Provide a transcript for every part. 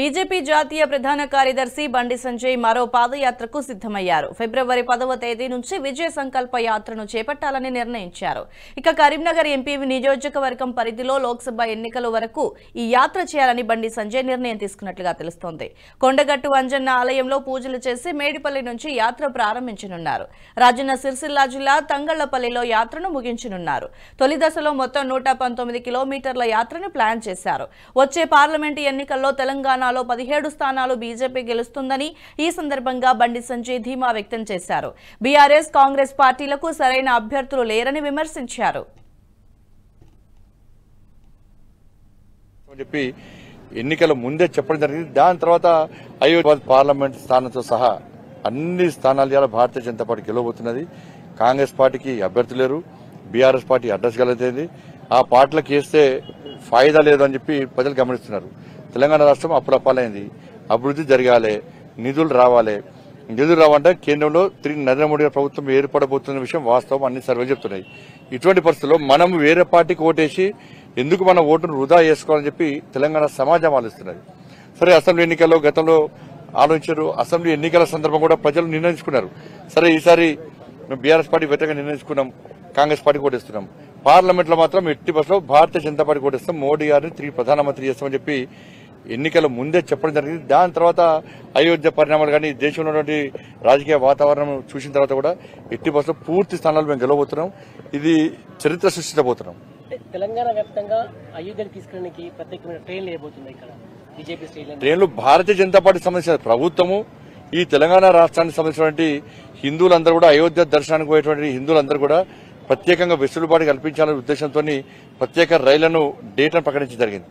BJP జాతీయ ప్రధాన కార్యదర్శి బండి సంజయ్ మరో పాదయాత్రకు సిద్ధమయ్యారు. ఫిబ్రవరి 10వ తేదీ నుంచి విజయ సంకల్ప యాత్రను చేపట్టాలని నిర్ణయించారు. ఇక కరీంనగర్ ఎంపీ నియోజకవర్గం పరిధిలో లోక్సభ ఎన్నికల వరకు ఈ యాత్ర చేయాలని బండి సంజయ్ నిర్ణయం తీసుకున్నట్లుగా తెలుస్తోంది. కొండగట్టు అంజన్న ఆలయంలో పూజలు చేసి మేడిపల్లి నుంచి యాత్ర ప్రారంభించనున్నారు. రాజన్న సిరిసిల్ల జిల్లా తంగళ్లపల్లిలో యాత్రను ముగించనున్నారు. తొలి దశలో మొత్తం 119 కిలోమీటర్ల యాత్రను ప్లాన్ చేశారు. వచ్చే పార్లమెంటు ఎన్నికల్లో తెలంగాణలో 17 స్థానాలు బీజేపీ గెలుస్తుందని ఈ సందర్భంగా బండి సంజయ్ ధీమా వ్యక్తం చేశారు. బీఆర్ఎస్ కాంగ్రెస్ పార్టీలకు సరైన అభ్యర్థులు లేరని విమర్శించారు. ఎన్నికల ముందే చెప్పడం జరిగింది. దాని తర్వాత అయోధ్య పార్లమెంట్ స్థానంతో సహా అన్ని స్థానాలు భారతీయ జనతా పార్టీ గెలవబోతున్నది. కాంగ్రెస్ పార్టీకి అభ్యర్థులు లేరు. బీఆర్ఎస్ పార్టీ అడ్రస్ గెలిచింది. ఆ పార్టీలకు వేస్తే ఫాయిదా లేదని చెప్పి ప్రజలు గమనిస్తున్నారు. తెలంగాణ రాష్ట్రం అప్పులపాలైంది. అభివృద్ధి జరగాలి, నిధులు రావాలి. నిధులు రావాలంటే కేంద్రంలో తిరిగి నరేంద్ర మోడీ ప్రభుత్వం ఏర్పడబోతున్న విషయం వాస్తవం, అన్ని సర్వేలు చెప్తున్నాయి. ఇటువంటి పరిస్థితుల్లో మనం వేరే పార్టీకి ఓటేసి ఎందుకు మన ఓటును వృధా చేసుకోవాలని చెప్పి తెలంగాణ సమాజం ఆలోచిస్తున్నది. సరే, అసెంబ్లీ ఎన్నికల్లో గతంలో ఆలోచించారు. అసెంబ్లీ ఎన్నికల సందర్భం కూడా ప్రజలు నిర్ణయించుకున్నారు. సరే, ఈసారి బీఆర్ఎస్ పార్టీ వ్యతిరేకంగా నిర్ణయించుకున్నాం, కాంగ్రెస్ పార్టీకి ఓటేస్తున్నాం. పార్లమెంట్ లో మాత్రం ఎట్టి బస్సులో భారతీయ జనతా పార్టీ ఓటేస్తాం, మోడీ గారిని తిరిగి ప్రధానమంత్రి చేస్తామని చెప్పి ఎన్నికల ముందే చెప్పడం జరిగింది. దాని తర్వాత అయోధ్య పరిణామాలు కానీ దేశంలో ఉన్నటువంటి రాజకీయ వాతావరణం చూసిన తర్వాత కూడా ఎట్టి బస్సులో పూర్తి స్థానాలు మేము గెలవబోతున్నాం. ఇది చరిత్ర సృష్టించబోతున్నాం. తెలంగాణ వ్యాప్తంగా అయోధ్యను తీసుకురావడానికి ప్రత్యేకమైన ట్రైన్లు వేయబోతున్నాయి. ఇక్కడ బీజేపీ ట్రైన్లు భారతీయ జనతా పార్టీ సంబంధించిన ప్రభుత్వము, ఈ తెలంగాణ రాష్ట్రానికి సంబంధించినటువంటి హిందువులందరూ కూడా అయోధ్య దర్శనానికి పోయేటువంటి హిందువులందరూ కూడా ప్రత్యేకంగా వెసులుబాటు కల్పించాలనే ఉద్దేశంతో ప్రత్యేక రైళ్లను డేట్లను ప్రకటించడం జరిగింది.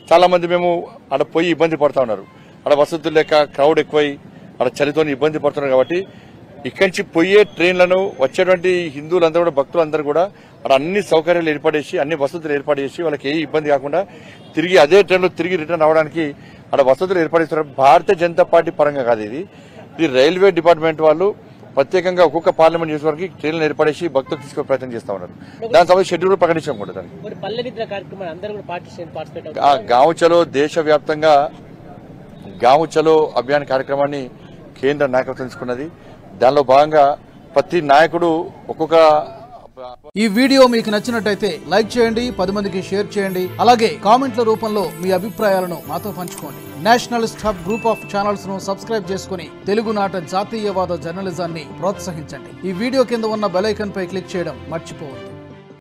చాలా మంది మేము అక్కడ పోయి ఇబ్బంది పడుతూ ఉన్నారు. అక్కడ వసతులు లేక క్రౌడ్ ఎక్కువై అక్కడ చలితో ఇబ్బంది పడుతున్నారు. కాబట్టి ఇక్కడి నుంచి పోయే ట్రైన్లను వచ్చేటువంటి హిందువులందరూ కూడా భక్తులందరూ కూడా అక్కడ అన్ని సౌకర్యాలు ఏర్పాటేసి అన్ని వసతులు ఏర్పాటు చేసి వాళ్ళకి ఏ ఇబ్బంది కాకుండా తిరిగి అదే ట్రైన్లో తిరిగి రిటర్న్ అవడానికి అక్కడ వసతులు ఏర్పాటు. భారతీయ జనతా పార్టీ పరంగా కాదు, ఇది రైల్వే డిపార్ట్మెంట్ వాళ్ళు ప్రత్యేకంగా ఒక్కొక్క పార్లమెంట్ నియోజకవర్గానికి ట్రైన్లు ఏర్పడేసి భక్తులు తీసుకునే ప్రయత్నం చేస్తా ఉన్నారు. దాని సంబంధించి షెడ్యూల్ ప్రకటించాం కూడా. గావ్ చలో దేశవ్యాప్తంగా గావ్ చలో అభియాన్ కార్యక్రమాన్ని కేంద్ర నాయకత్వం తీసుకున్నది. దానిలో భాగంగా ప్రతి నాయకుడు ఒక్కొక్క. ఈ వీడియో మీకు నచ్చినట్టయితే లైక్ చేయండి, 10 మందికి షేర్ చేయండి. అలాగే కామెంట్ల రూపంలో మీ అభిప్రాయాలను మాతో పంచుకోండి. Nationalist hub group of channels ను సబ్స్క్రైబ్ చేసుకుని తెలుగునాట జాతీయవాద జర్నలిజాన్ని ప్రోత్సహించండి. ఈ వీడియో కింద ఉన్న బెల్ ఐకాన్ పై క్లిక్ చేయడం మర్చిపోవద్దు.